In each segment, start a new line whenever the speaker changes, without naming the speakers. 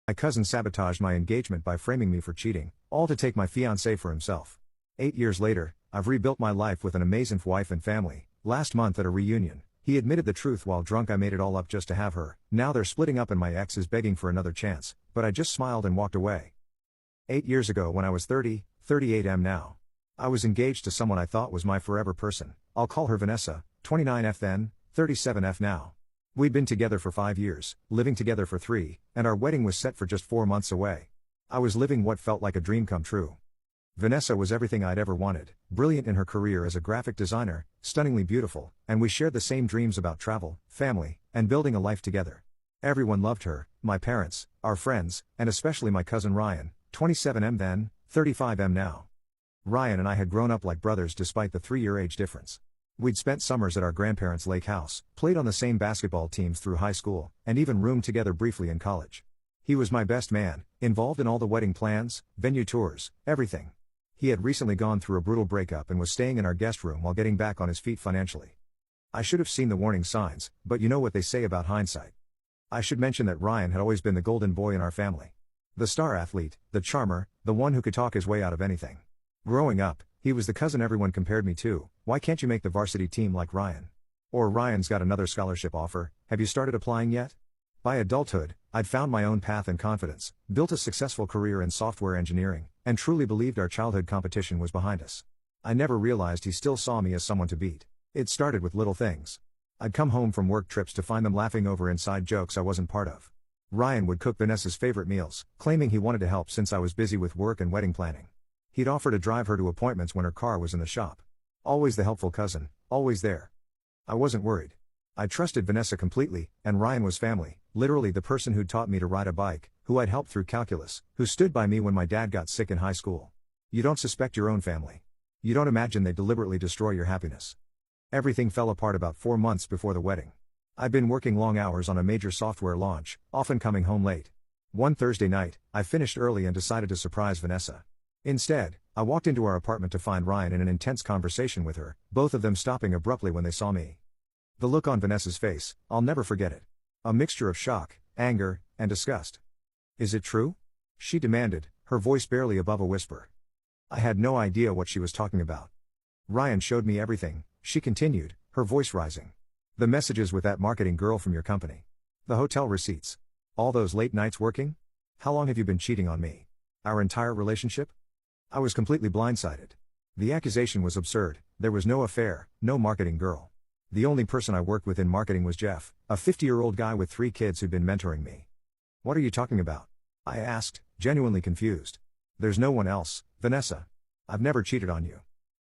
My cousin sabotaged my engagement by framing me for cheating, all to take my fiancé for himself. 8 years later, I've rebuilt my life with an amazinf wife and family. Last month at a reunion, he admitted the truth while drunk. I made it all up just to have her. Now they're splitting up and my ex is begging for another chance, but I just smiled and walked away. 8 years ago when I was 30, 38 now. I was engaged to someone I thought was my forever person. I'll call her Vanessa, 29 then, 37 now. We'd been together for 5 years, living together for 3, and our wedding was set for just 4 months away. I was living what felt like a dream come true. Vanessa was everything I'd ever wanted, brilliant in her career as a graphic designer, stunningly beautiful, and we shared the same dreams about travel, family, and building a life together. Everyone loved her, my parents, our friends, and especially my cousin Ryan, 27 then, 35 now. Ryan and I had grown up like brothers despite the 3-year age difference. We'd spent summers at our grandparents' lake house, played on the same basketball teams through high school, and even roomed together briefly in college. He was my best man, involved in all the wedding plans, venue tours, everything. He had recently gone through a brutal breakup and was staying in our guest room while getting back on his feet financially. I should have seen the warning signs, but you know what they say about hindsight. I should mention that Ryan had always been the golden boy in our family. The star athlete, the charmer, the one who could talk his way out of anything. Growing up, he was the cousin everyone compared me to. Why can't you make the varsity team like Ryan? Or Ryan's got another scholarship offer, have you started applying yet? By adulthood, I'd found my own path and confidence, built a successful career in software engineering, and truly believed our childhood competition was behind us. I never realized he still saw me as someone to beat. It started with little things. I'd come home from work trips to find them laughing over inside jokes I wasn't part of. Ryan would cook Vanessa's favorite meals, claiming he wanted to help since I was busy with work and wedding planning. He'd offer to drive her to appointments when her car was in the shop. Always the helpful cousin, always there. I wasn't worried. I trusted Vanessa completely, and Ryan was family, literally the person who'd taught me to ride a bike, who I'd helped through calculus, who stood by me when my dad got sick in high school. You don't suspect your own family. You don't imagine they deliberately destroy your happiness. Everything fell apart about 4 months before the wedding. I'd been working long hours on a major software launch, often coming home late. One Thursday night, I finished early and decided to surprise Vanessa. Instead, I walked into our apartment to find Ryan in an intense conversation with her, both of them stopping abruptly when they saw me. The look on Vanessa's face, I'll never forget it. A mixture of shock, anger, and disgust. Is it true? She demanded, her voice barely above a whisper. I had no idea what she was talking about. Ryan showed me everything, she continued, her voice rising. The messages with that marketing girl from your company. The hotel receipts. All those late nights working? How long have you been cheating on me? Our entire relationship? I was completely blindsided. The accusation was absurd. There was no affair, no marketing girl. The only person I worked with in marketing was Jeff, a 50-year-old guy with 3 kids who'd been mentoring me. What are you talking about? I asked, genuinely confused. There's no one else, Vanessa. I've never cheated on you.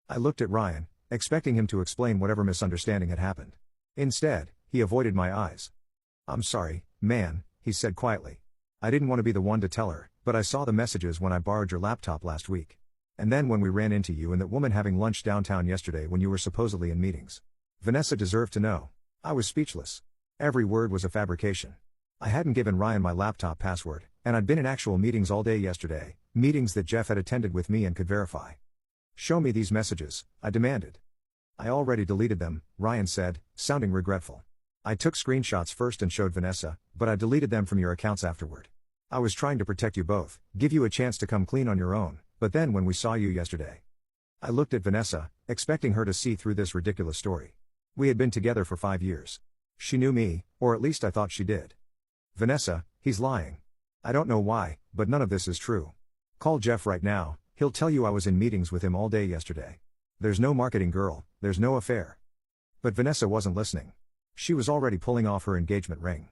I looked at Ryan, expecting him to explain whatever misunderstanding had happened. Instead, he avoided my eyes. I'm sorry, man, he said quietly. I didn't want to be the one to tell her, but I saw the messages when I borrowed your laptop last week. And then when we ran into you and that woman having lunch downtown yesterday when you were supposedly in meetings. Vanessa deserved to know. I was speechless. Every word was a fabrication. I hadn't given Ryan my laptop password, and I'd been in actual meetings all day yesterday, meetings that Jeff had attended with me and could verify. Show me these messages, I demanded. I already deleted them, Ryan said, sounding regretful. I took screenshots first and showed Vanessa, but I deleted them from your accounts afterward. I was trying to protect you both, give you a chance to come clean on your own, but then when we saw you yesterday. I looked at Vanessa, expecting her to see through this ridiculous story. We had been together for 5 years. She knew me, or at least I thought she did. Vanessa, he's lying. I don't know why, but none of this is true. Call Jeff right now, he'll tell you I was in meetings with him all day yesterday. There's no marketing girl, there's no affair. But Vanessa wasn't listening. She was already pulling off her engagement ring.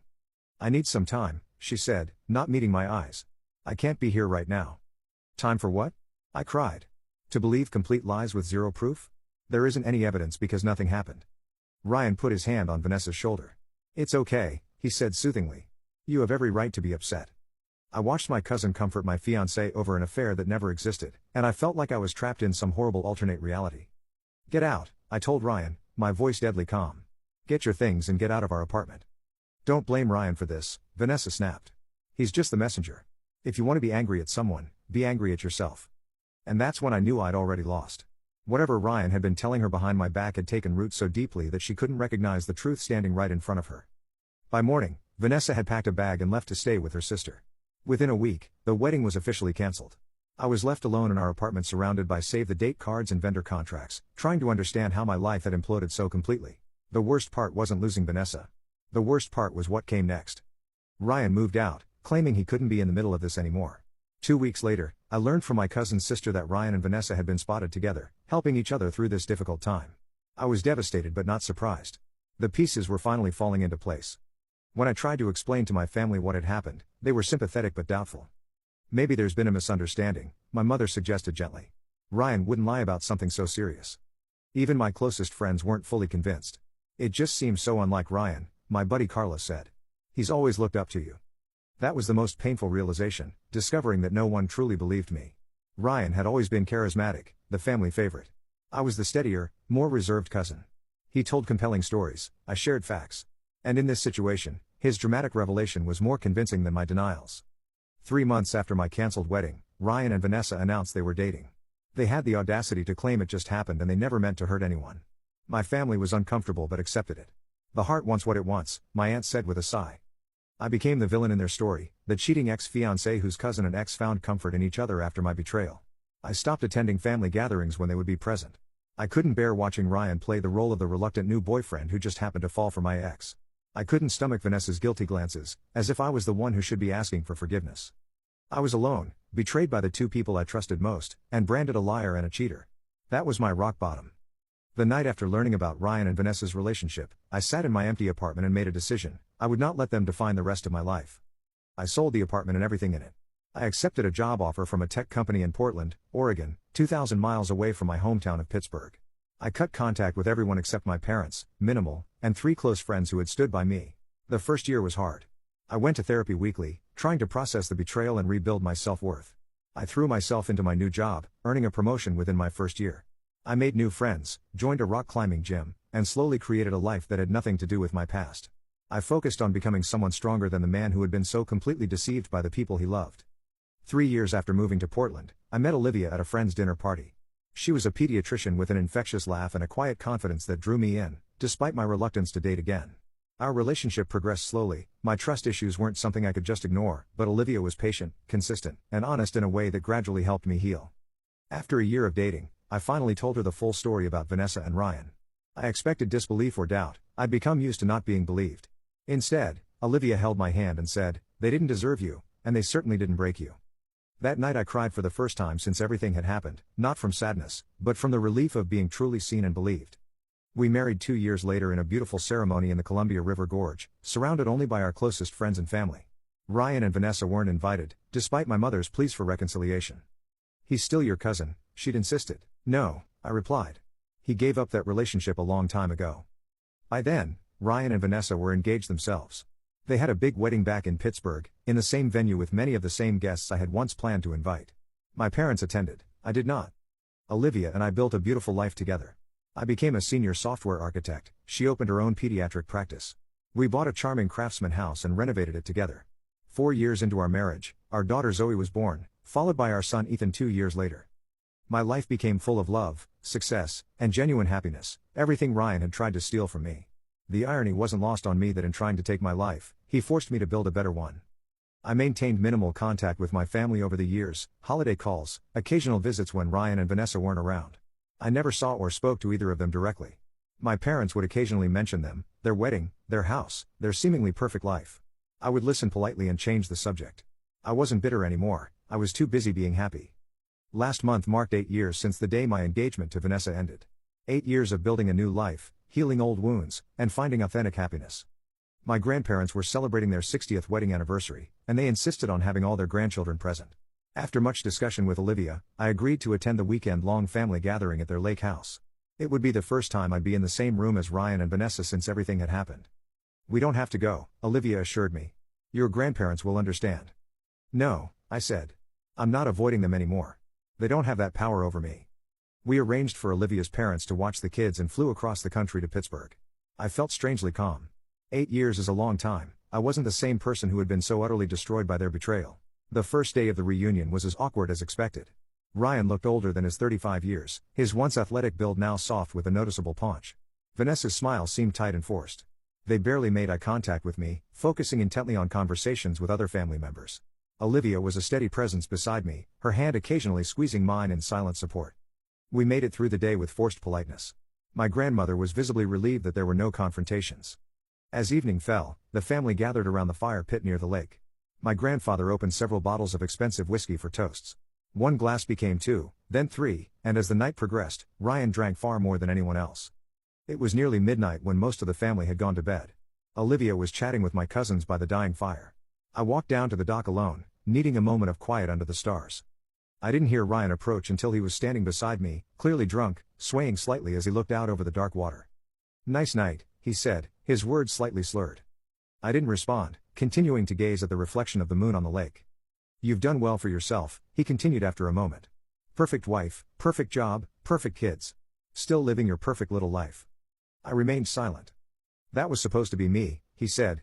I need some time, she said, not meeting my eyes. I can't be here right now. Time for what? I cried. To believe complete lies with zero proof? There isn't any evidence because nothing happened. Ryan put his hand on Vanessa's shoulder. It's okay, he said soothingly. You have every right to be upset. I watched my cousin comfort my fiancé over an affair that never existed, and I felt like I was trapped in some horrible alternate reality. Get out, I told Ryan, my voice deadly calm. Get your things and get out of our apartment. Don't blame Ryan for this, Vanessa snapped. He's just the messenger. If you want to be angry at someone, be angry at yourself. And that's when I knew I'd already lost. Whatever Ryan had been telling her behind my back had taken root so deeply that she couldn't recognize the truth standing right in front of her. By morning, Vanessa had packed a bag and left to stay with her sister. Within a week, the wedding was officially cancelled. I was left alone in our apartment surrounded by save-the-date cards and vendor contracts, trying to understand how my life had imploded so completely. The worst part wasn't losing Vanessa. The worst part was what came next. Ryan moved out, claiming he couldn't be in the middle of this anymore. 2 weeks later, I learned from my cousin's sister that Ryan and Vanessa had been spotted together, helping each other through this difficult time. I was devastated but not surprised. The pieces were finally falling into place. When I tried to explain to my family what had happened, they were sympathetic but doubtful. Maybe there's been a misunderstanding, my mother suggested gently. Ryan wouldn't lie about something so serious. Even my closest friends weren't fully convinced. It just seems so unlike Ryan, my buddy Carlos said. He's always looked up to you. That was the most painful realization, discovering that no one truly believed me. Ryan had always been charismatic, the family favorite. I was the steadier, more reserved cousin. He told compelling stories, I shared facts. And in this situation, his dramatic revelation was more convincing than my denials. 3 months after my cancelled wedding, Ryan and Vanessa announced they were dating. They had the audacity to claim it just happened and they never meant to hurt anyone. My family was uncomfortable but accepted it. The heart wants what it wants, my aunt said with a sigh. I became the villain in their story, the cheating ex-fiancé whose cousin and ex found comfort in each other after my betrayal. I stopped attending family gatherings when they would be present. I couldn't bear watching Ryan play the role of the reluctant new boyfriend who just happened to fall for my ex. I couldn't stomach Vanessa's guilty glances, as if I was the one who should be asking for forgiveness. I was alone, betrayed by the two people I trusted most, and branded a liar and a cheater. That was my rock bottom. The night after learning about Ryan and Vanessa's relationship, I sat in my empty apartment and made a decision. I would not let them define the rest of my life. I sold the apartment and everything in it. I accepted a job offer from a tech company in Portland, Oregon, 2,000 miles away from my hometown of Pittsburgh. I cut contact with everyone except my parents, minimal, and 3 close friends who had stood by me. The first year was hard. I went to therapy weekly, trying to process the betrayal and rebuild my self-worth. I threw myself into my new job, earning a promotion within my first year. I made new friends, joined a rock climbing gym, and slowly created a life that had nothing to do with my past. I focused on becoming someone stronger than the man who had been so completely deceived by the people he loved. 3 years after moving to Portland, I met Olivia at a friend's dinner party. She was a pediatrician with an infectious laugh and a quiet confidence that drew me in, despite my reluctance to date again. Our relationship progressed slowly. My trust issues weren't something I could just ignore, but Olivia was patient, consistent, and honest in a way that gradually helped me heal. After a year of dating, I finally told her the full story about Vanessa and Ryan. I expected disbelief or doubt. I'd become used to not being believed. Instead, Olivia held my hand and said, "They didn't deserve you, and they certainly didn't break you." That night I cried for the first time since everything had happened, not from sadness, but from the relief of being truly seen and believed. We married 2 years later in a beautiful ceremony in the Columbia River Gorge, surrounded only by our closest friends and family. Ryan and Vanessa weren't invited, despite my mother's pleas for reconciliation. "He's still your cousin," she'd insisted. "No," I replied. "He gave up that relationship a long time ago." By then, Ryan and Vanessa were engaged themselves. They had a big wedding back in Pittsburgh, in the same venue with many of the same guests I had once planned to invite. My parents attended, I did not. Olivia and I built a beautiful life together. I became a senior software architect, she opened her own pediatric practice. We bought a charming craftsman house and renovated it together. 4 years into our marriage, our daughter Zoe was born, followed by our son Ethan 2 years later. My life became full of love, success, and genuine happiness, everything Ryan had tried to steal from me. The irony wasn't lost on me that in trying to take my life, he forced me to build a better one. I maintained minimal contact with my family over the years, holiday calls, occasional visits when Ryan and Vanessa weren't around. I never saw or spoke to either of them directly. My parents would occasionally mention them, their wedding, their house, their seemingly perfect life. I would listen politely and change the subject. I wasn't bitter anymore, I was too busy being happy. Last month marked 8 years since the day my engagement to Vanessa ended. 8 years of building a new life, healing old wounds, and finding authentic happiness. My grandparents were celebrating their 60th wedding anniversary, and they insisted on having all their grandchildren present. After much discussion with Olivia, I agreed to attend the weekend-long family gathering at their lake house. It would be the first time I'd be in the same room as Ryan and Vanessa since everything had happened. "We don't have to go," Olivia assured me. "Your grandparents will understand." "No," I said. "I'm not avoiding them anymore. They don't have that power over me." We arranged for Olivia's parents to watch the kids and flew across the country to Pittsburgh. I felt strangely calm. 8 years is a long time. I wasn't the same person who had been so utterly destroyed by their betrayal. The first day of the reunion was as awkward as expected. Ryan looked older than his 35 years, his once athletic build now soft with a noticeable paunch. Vanessa's smile seemed tight and forced. They barely made eye contact with me, focusing intently on conversations with other family members. Olivia was a steady presence beside me, her hand occasionally squeezing mine in silent support. We made it through the day with forced politeness. My grandmother was visibly relieved that there were no confrontations. As evening fell, the family gathered around the fire pit near the lake. My grandfather opened several bottles of expensive whiskey for toasts. One glass became two, then three, and as the night progressed, Ryan drank far more than anyone else. It was nearly midnight when most of the family had gone to bed. Olivia was chatting with my cousins by the dying fire. I walked down to the dock alone, needing a moment of quiet under the stars. I didn't hear Ryan approach until he was standing beside me, clearly drunk, swaying slightly as he looked out over the dark water. "Nice night," he said, his words slightly slurred. I didn't respond, continuing to gaze at the reflection of the moon on the lake. "You've done well for yourself," he continued after a moment. "Perfect wife, perfect job, perfect kids. Still living your perfect little life." I remained silent. "That was supposed to be me," he said,